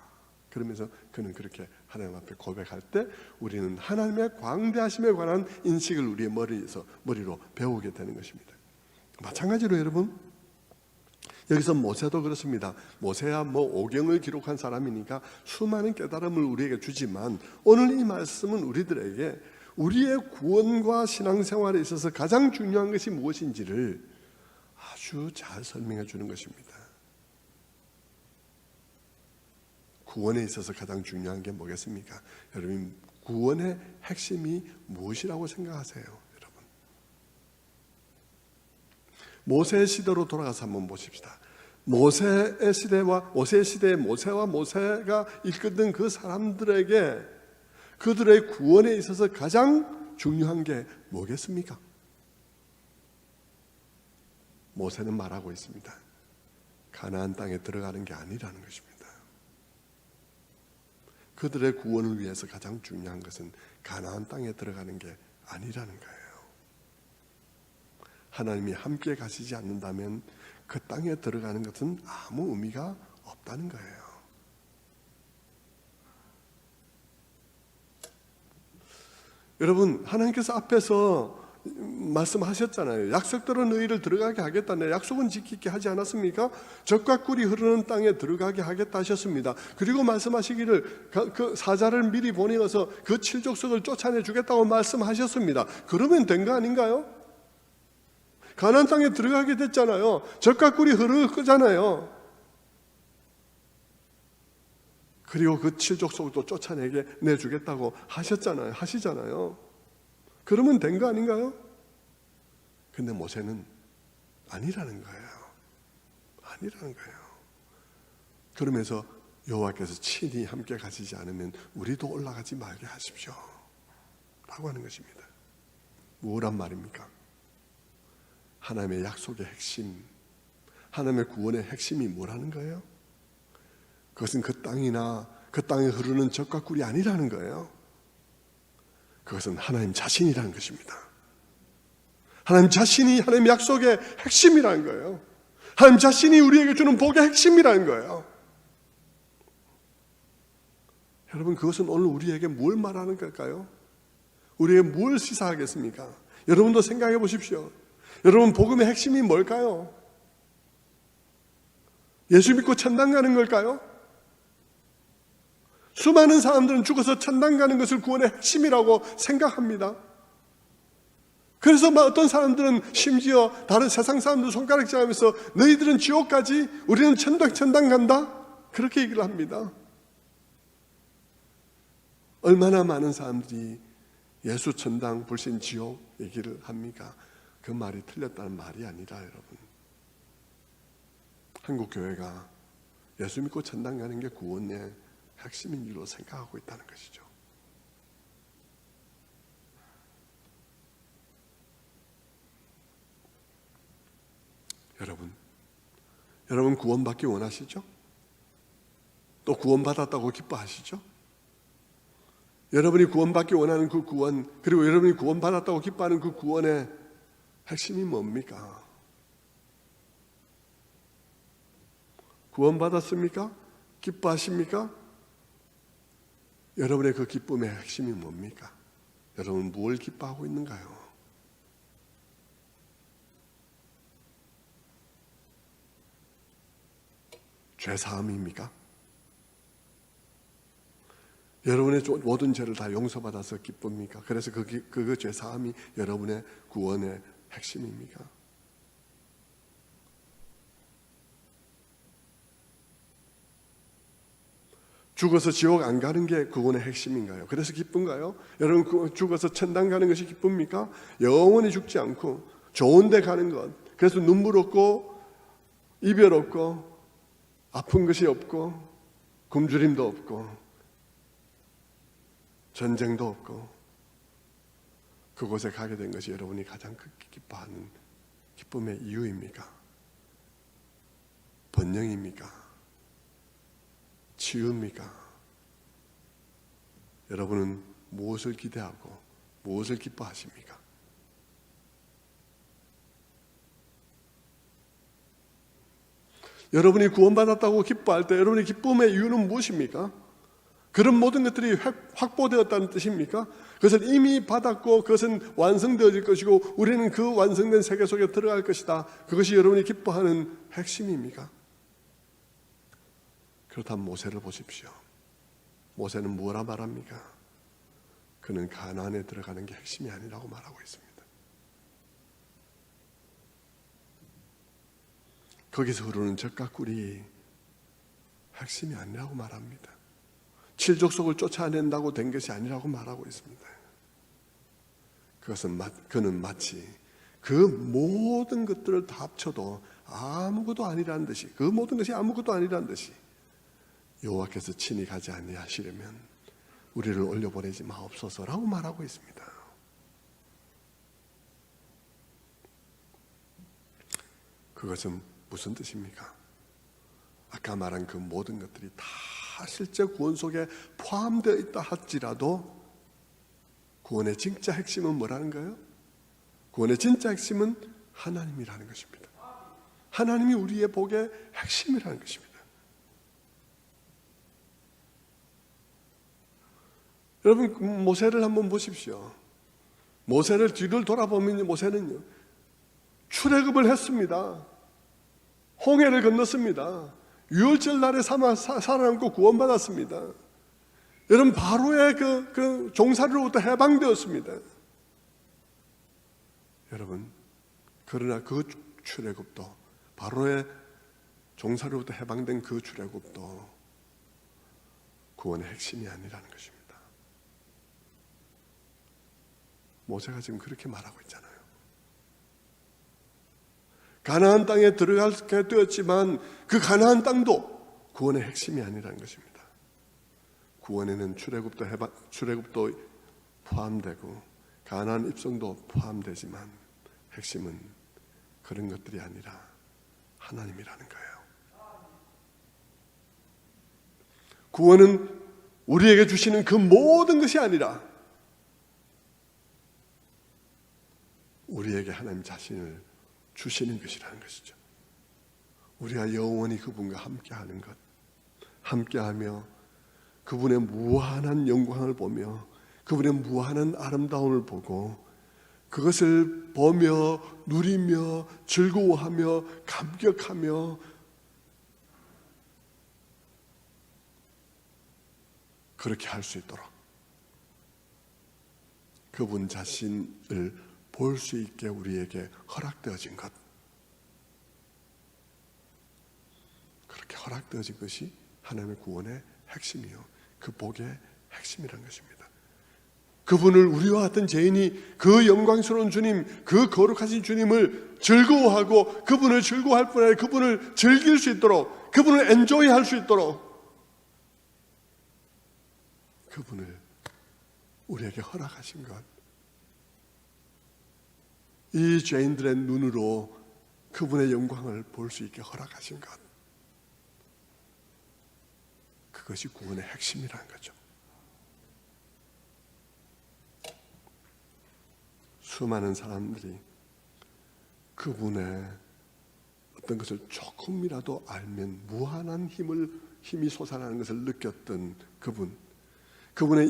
그러면서 그는 그렇게 하나님 앞에 고백할 때 우리는 하나님의 광대하심에 관한 인식을 우리의 머리로 배우게 되는 것입니다. 마찬가지로 여러분, 여기서 모세도 그렇습니다. 모세야 오경을 기록한 사람이니까 수많은 깨달음을 우리에게 주지만 오늘 이 말씀은 우리들에게 우리의 구원과 신앙생활에 있어서 가장 중요한 것이 무엇인지를 아주 잘 설명해 주는 것입니다. 구원에 있어서 가장 중요한 게 뭐겠습니까? 여러분, 구원의 핵심이 무엇이라고 생각하세요? 여러분, 모세의 시대로 돌아가서 한번 보십시다. 모세의 시대의 모세가 이끄던 그 사람들에게 그들의 구원에 있어서 가장 중요한 게 뭐겠습니까? 모세는 말하고 있습니다. 가나안 땅에 들어가는 게 아니라는 것입니다. 그들의 구원을 위해서 가장 중요한 것은 가나안 땅에 들어가는 게 아니라는 거예요. 하나님이 함께 가시지 않는다면 그 땅에 들어가는 것은 아무 의미가 없다는 거예요. 여러분, 하나님께서 앞에서 말씀하셨잖아요. 약속대로 너희를 들어가게 하겠다. 내 약속은 지키게 하지 않았습니까? 젖과 꿀이 흐르는 땅에 들어가게 하겠다 하셨습니다. 그리고 말씀하시기를 그 사자를 미리 보내어서 그 칠족속을 쫓아내 주겠다고 말씀하셨습니다. 그러면 된 거 아닌가요? 가나안 땅에 들어가게 됐잖아요. 젖과 꿀이 흐를 거잖아요. 그리고 그 칠족속도 쫓아내게 내주겠다고 하시잖아요. 그러면 된 거 아닌가요? 근데 모세는 아니라는 거예요. 그러면서 여호와께서 친히 함께 가시지 않으면 우리도 올라가지 말게 하십시오 라고 하는 것입니다. 뭐란 말입니까? 하나님의 약속의 핵심, 하나님의 구원의 핵심이 뭐라는 거예요? 그것은 그 땅이나 그 땅에 흐르는 젖과 꿀이 아니라는 거예요. 그것은 하나님 자신이라는 것입니다. 하나님 자신이 하나님의 약속의 핵심이라는 거예요. 하나님 자신이 우리에게 주는 복의 핵심이라는 거예요. 여러분, 그것은 오늘 우리에게 뭘 말하는 걸까요? 우리에게 뭘 시사하겠습니까? 여러분도 생각해 보십시오. 여러분, 복음의 핵심이 뭘까요? 예수 믿고 천당 가는 걸까요? 수많은 사람들은 죽어서 천당 가는 것을 구원의 핵심이라고 생각합니다. 그래서 어떤 사람들은 심지어 다른 세상 사람들 손가락질하면서 너희들은 지옥 가지, 우리는 천당 간다, 그렇게 얘기를 합니다. 얼마나 많은 사람들이 예수 천당, 불신 지옥 얘기를 합니까? 그 말이 틀렸다는 말이 아니라 여러분, 한국 교회가 예수 믿고 천당 가는 게 구원의 핵심인 줄로 생각하고 있다는 것이죠. 여러분 구원받기 원하시죠? 또 구원받았다고 기뻐하시죠? 여러분이 구원받기 원하는 그 구원, 그리고 여러분이 구원받았다고 기뻐하는 그 구원의 핵심이 뭡니까? 구원받았습니까? 기뻐하십니까? 여러분의 그 기쁨의 핵심이 뭡니까? 여러분 무엇을 기뻐하고 있는가요? 죄사함입니까? 여러분의 모든 죄를 다 용서받아서 기쁩니까? 그래서 그 죄사함이 여러분의 구원의 핵심입니까? 죽어서 지옥 안 가는 게 구원의 핵심인가요? 그래서 기쁜가요? 여러분 죽어서 천당 가는 것이 기쁩니까? 영원히 죽지 않고 좋은 데 가는 것, 그래서 눈물 없고 이별 없고 아픈 것이 없고 굶주림도 없고 전쟁도 없고 그곳에 가게 된 것이 여러분이 가장 기뻐하는 기쁨의 이유입니까? 번영입니까? 치유입니까? 여러분은 무엇을 기대하고 무엇을 기뻐하십니까? 여러분이 구원받았다고 기뻐할 때 여러분의 기쁨의 이유는 무엇입니까? 그런 모든 것들이 확보되었다는 뜻입니까? 그것을 이미 받았고 그것은 완성되어질 것이고 우리는 그 완성된 세계 속에 들어갈 것이다. 그것이 여러분이 기뻐하는 핵심입니까? 그렇다면 모세를 보십시오. 모세는 뭐라 말합니까? 그는 가나안에 들어가는 게 핵심이 아니라고 말하고 있습니다. 거기서 흐르는 젖과 꿀이 핵심이 아니라고 말합니다. 칠족속을 쫓아낸다고 된 것이 아니라고 말하고 있습니다. 그는 마치 그 모든 것들을 다 합쳐도 아무것도 아니라는 듯이, 그 모든 것이 아무것도 아니라는 듯이 여호와께서 친히 가지 아니하시려면 우리를 올려보내지 마옵소서라고 말하고 있습니다. 그것은 무슨 뜻입니까? 아까 말한 그 모든 것들이 다 실제 구원 속에 포함되어 있다 할지라도 구원의 진짜 핵심은 뭐라는 거예요? 구원의 진짜 핵심은 하나님이라는 것입니다. 하나님이 우리의 복의 핵심이라는 것입니다. 여러분 모세를 한번 보십시오. 모세를 뒤를 돌아보면 모세는요 출애굽을 했습니다. 홍해를 건넜습니다. 유월절 날에 살아남고 구원받았습니다. 여러분 바로의 그 종살이로부터 해방되었습니다. 여러분 그러나 그 출애굽도 바로의 종살이로부터 해방된 그 출애굽도 구원의 핵심이 아니라는 것입니다. 모세가 지금 그렇게 말하고 있잖아요. 가나안 땅에 들어가게 되었지만 그 가나안 땅도 구원의 핵심이 아니라는 것입니다. 구원에는 출애굽도 포함되고 가나안 입성도 포함되지만 핵심은 그런 것들이 아니라 하나님이라는 거예요. 구원은 우리에게 주시는 그 모든 것이 아니라 우리에게 하나님 자신을 주시는 것이라는 것이죠. 우리가 영원히 그분과 함께하는 것, 함께하며 그분의 무한한 영광을 보며 그분의 무한한 아름다움을 보고 그것을 보며 누리며 즐거워하며 감격하며 그렇게 할 수 있도록 그분 자신을 볼 수 있게 우리에게 허락되어진 것, 그렇게 허락되어진 것이 하나님의 구원의 핵심이요 그 복의 핵심이라는 것입니다. 그분을 우리와 같은 죄인이 그 영광스러운 주님, 그 거룩하신 주님을 즐거워하고 그분을 즐거워할 뿐 아니라 그분을 즐길 수 있도록, 그분을 엔조이할 수 있도록 그분을 우리에게 허락하신 것, 이 죄인들의 눈으로 그분의 영광을 볼 수 있게 허락하신 것, 그것이 구원의 핵심이라는 거죠. 수많은 사람들이 그분의 어떤 것을 조금이라도 알면 무한한 힘이 솟아나는 것을 느꼈던 그분의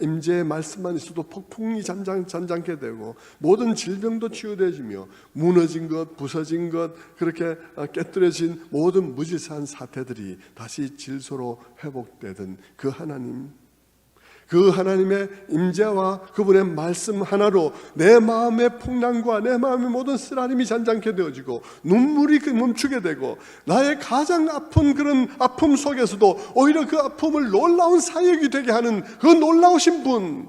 임재의 말씀만 있어도 폭풍이 잔잔케 되고 모든 질병도 치유되어지며 무너진 것, 부서진 것, 그렇게 깨뜨려진 모든 무질서한 사태들이 다시 질서로 회복되던 그 하나님, 그 하나님의 임재와 그분의 말씀 하나로 내 마음의 풍랑과 내 마음의 모든 쓰라림이 잔잔케 되어지고 눈물이 멈추게 되고 나의 가장 아픈 그런 아픔 속에서도 오히려 그 아픔을 놀라운 사역이 되게 하는 그 놀라우신 분,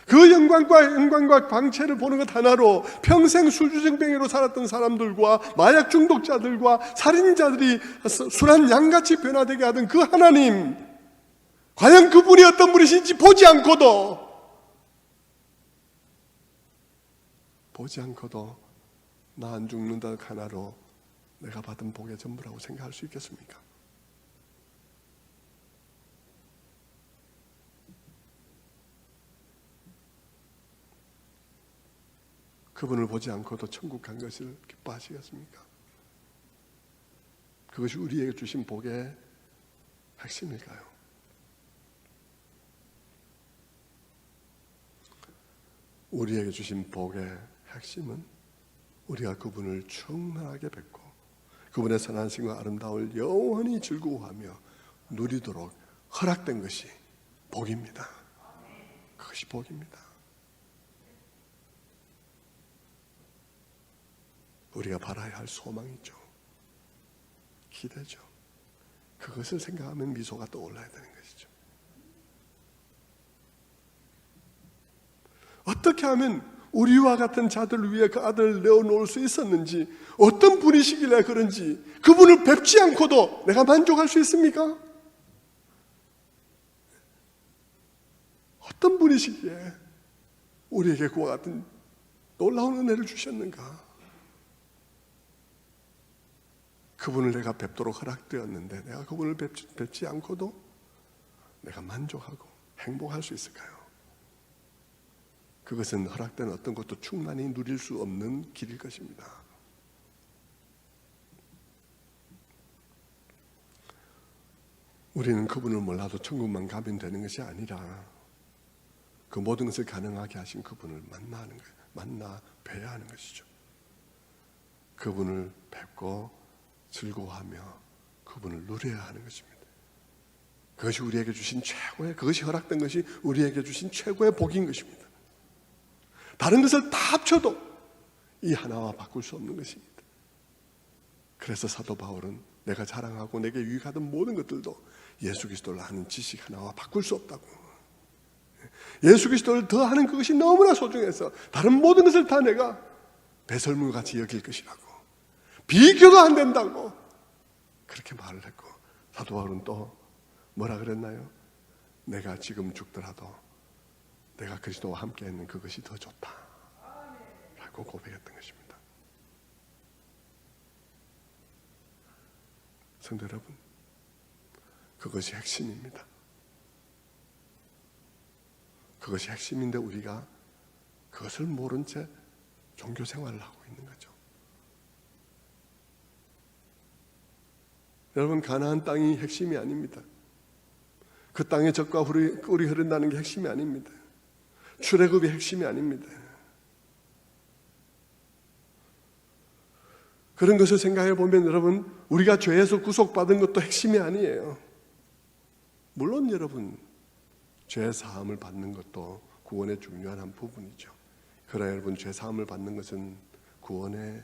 그 영광과 광채를 보는 것 하나로 평생 술주정뱅이로 살았던 사람들과 마약 중독자들과 살인자들이 순한 양같이 변화되게 하던 그 하나님, 과연 그분이 어떤 분이신지 보지 않고도 나 안 죽는다 하나로 내가 받은 복의 전부라고 생각할 수 있겠습니까? 그분을 보지 않고도 천국 간 것을 기뻐하시겠습니까? 그것이 우리에게 주신 복의 핵심일까요? 우리에게 주신 복의 핵심은 우리가 그분을 충만하게 뵙고 그분의 선하심과 아름다움을 영원히 즐거워하며 누리도록 허락된 것이 복입니다. 그것이 복입니다. 우리가 바라야 할 소망이죠. 기대죠. 그것을 생각하면 미소가 떠올라야 되는 것이죠. 어떻게 하면 우리와 같은 자들을 위해 그 아들을 내어놓을 수 있었는지, 어떤 분이시길래 그런지 그분을 뵙지 않고도 내가 만족할 수 있습니까? 어떤 분이시기에 우리에게 그와 같은 놀라운 은혜를 주셨는가? 그분을 내가 뵙도록 허락되었는데 내가 그분을 뵙지 않고도 내가 만족하고 행복할 수 있을까요? 그것은 허락된 어떤 것도 충만히 누릴 수 없는 길일 것입니다. 우리는 그분을 몰라도 천국만 가면 되는 것이 아니라 그 모든 것을 가능하게 하신 그분을 만나 뵈야 하는 것이죠. 그분을 뵙고 즐거워하며 그분을 누려야 하는 것입니다. 그것이 우리에게 주신 그것이 허락된 것이 우리에게 주신 최고의 복인 것입니다. 다른 것을 다 합쳐도 이 하나와 바꿀 수 없는 것입니다. 그래서 사도 바울은 내가 자랑하고 내게 유익하던 모든 것들도 예수 그리스도를 아는 지식 하나와 바꿀 수 없다고. 예수 그리스도를 더하는 그것이 너무나 소중해서 다른 모든 것을 다 내가 배설물같이 여길 것이라고, 비교도 안 된다고 그렇게 말을 했고, 사도 바울은 또 뭐라 그랬나요? 내가 지금 죽더라도 내가 그리스도와 함께 있는 그것이 더 좋다 라고 고백했던 것입니다. 성도 여러분, 그것이 핵심입니다. 그것이 핵심인데 우리가 그것을 모른 채 종교 생활을 하고 있는 거죠. 여러분, 가나안 땅이 핵심이 아닙니다. 그 땅에 젖과 꿀이 흐른다는 게 핵심이 아닙니다. 출애굽이 핵심이 아닙니다. 그런 것을 생각해 보면 여러분, 우리가 죄에서 구속받은 것도 핵심이 아니에요. 물론 여러분, 죄 사함을 받는 것도 구원의 중요한 한 부분이죠. 그러나 여러분, 죄 사함을 받는 것은 구원의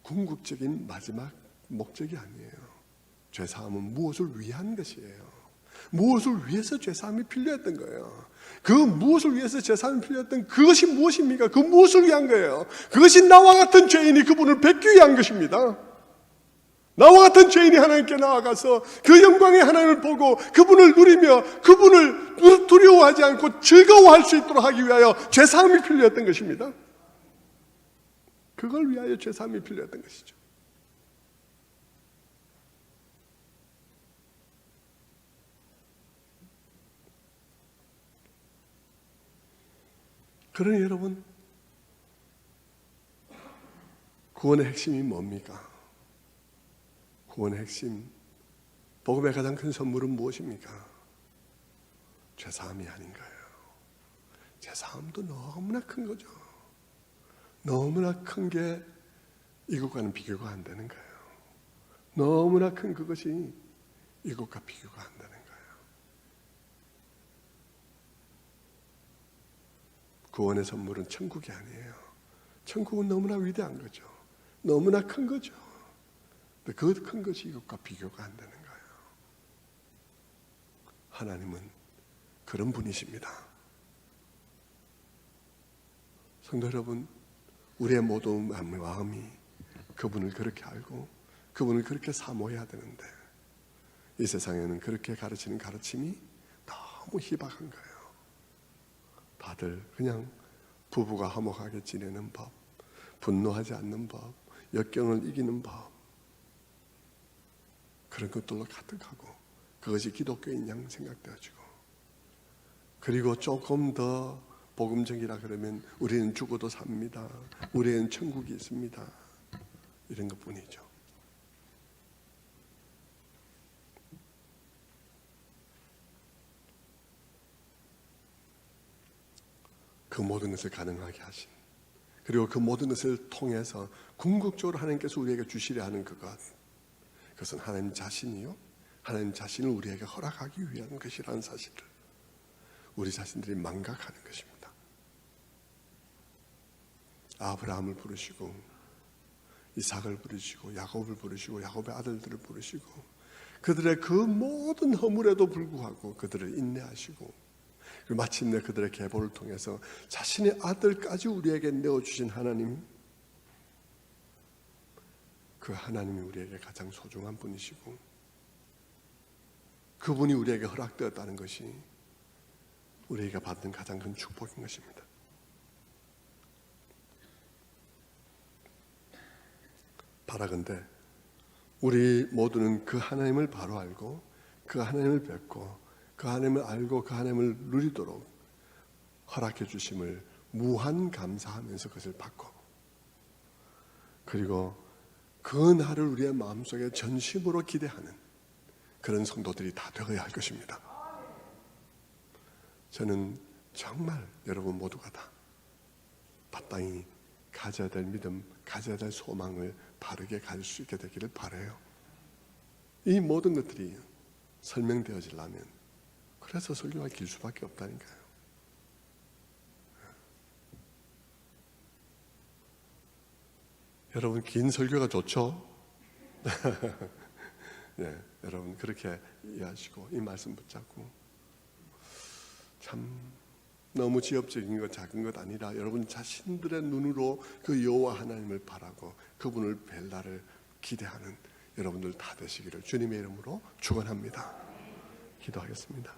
궁극적인 마지막 목적이 아니에요. 죄 사함은 무엇을 위한 것이에요. 무엇을 위해서 죄 사함이 필요했던 거예요. 그 무엇을 위해서 죄 사함이 필요했던 그것이 무엇입니까? 그 무엇을 위한 거예요? 그것이 나와 같은 죄인이 그분을 뵙기 위한 것입니다. 나와 같은 죄인이 하나님께 나아가서 그 영광의 하나님을 보고 그분을 누리며 그분을 두려워하지 않고 즐거워할 수 있도록 하기 위하여 죄 사함이 필요했던 것입니다. 그걸 위하여 죄 사함이 필요했던 것이죠. 그러니 여러분, 구원의 핵심이 뭡니까? 구원의 핵심, 복음의 가장 큰 선물은 무엇입니까? 죄사함이 아닌가요? 죄사함도 너무나 큰 거죠. 너무나 큰 게 이것과는 비교가 안 되는 거예요. 너무나 큰 그것이 이것과 비교가 안 되는 거예요. 구원의 선물은 천국이 아니에요. 천국은 너무나 위대한 거죠. 너무나 큰 거죠. 근데 그 큰 것이 이것과 비교가 안 되는 거예요. 하나님은 그런 분이십니다. 성도 여러분, 우리의 모든 마음이 그분을 그렇게 알고 그분을 그렇게 사모해야 되는데, 이 세상에는 그렇게 가르치는 가르침이 너무 희박한 거예요. 다들 그냥 부부가 화목하게 지내는 법, 분노하지 않는 법, 역경을 이기는 법, 그런 것들로 가득하고, 그것이 기독교인 양 생각되어지고, 그리고 조금 더 복음적이라 그러면 우리는 죽어도 삽니다, 우리는 천국이 있습니다, 이런 것뿐이죠. 그 모든 것을 가능하게 하신, 그리고 그 모든 것을 통해서 궁극적으로 하나님께서 우리에게 주시려 하는 그것은 하나님 자신이요, 하나님 자신을 우리에게 허락하기 위한 것이라는 사실을 우리 자신들이 망각하는 것입니다. 아브라함을 부르시고 이삭을 부르시고 야곱을 부르시고 야곱의 아들들을 부르시고, 그들의 그 모든 허물에도 불구하고 그들을 인내하시고, 그리고 마침내 그들의 계보를 통해서 자신의 아들까지 우리에게 내어주신 하나님, 그 하나님이 우리에게 가장 소중한 분이시고, 그분이 우리에게 허락되었다는 것이 우리가 받는 가장 큰 축복인 것입니다. 바라건대 우리 모두는 그 하나님을 바로 알고, 그 하나님을 뵙고, 그 하나님을 알고 그 하나님을 누리도록 허락해 주심을 무한 감사하면서 그것을 받고, 그리고 그 날을 우리의 마음속에 전심으로 기대하는 그런 성도들이 다 되어야 할 것입니다. 저는 정말 여러분 모두가 다 마땅히 가져야 될 믿음, 가져야 될 소망을 바르게 가질 수 있게 되기를 바라요. 이 모든 것들이 설명되어지려면 그래서 설교가 길 수밖에 없다니까요. 여러분, 긴 설교가 좋죠? 네, 여러분 그렇게 이해하시고 이 말씀 붙잡고, 참 너무 지엽적인 것, 작은 것 아니라 여러분 자신들의 눈으로 그 여호와 하나님을 바라고 그분을 뵐 날을 기대하는 여러분들 다 되시기를 주님의 이름으로 축원합니다. 기도하겠습니다.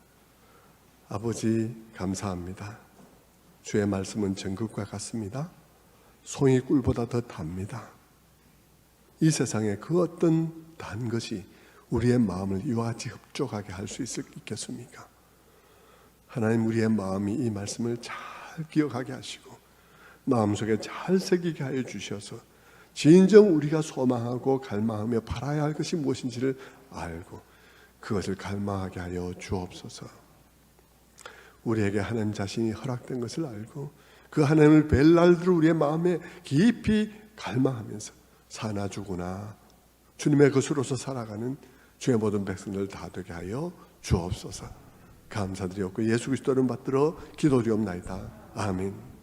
아버지, 감사합니다. 주의 말씀은 정금과 같습니다. 송이 꿀보다 더 답니다. 이 세상에 그 어떤 단 것이 우리의 마음을 이와 같이 흡족하게 할 수 있겠습니까? 하나님, 우리의 마음이 이 말씀을 잘 기억하게 하시고 마음속에 잘 새기게 하여 주셔서 진정 우리가 소망하고 갈망하며 바라야 할 것이 무엇인지를 알고 그것을 갈망하게 하여 주옵소서. 우리에게 하나님 자신이 허락된 것을 알고 그 하나님을 뵐 날들을 우리의 마음에 깊이 갈망하면서 사나 죽으나 주님의 것으로서 살아가는 주의 모든 백성들 다 되게 하여 주옵소서. 감사드리옵고 예수 그리스도를 받들어 기도드리옵나이다. 아멘.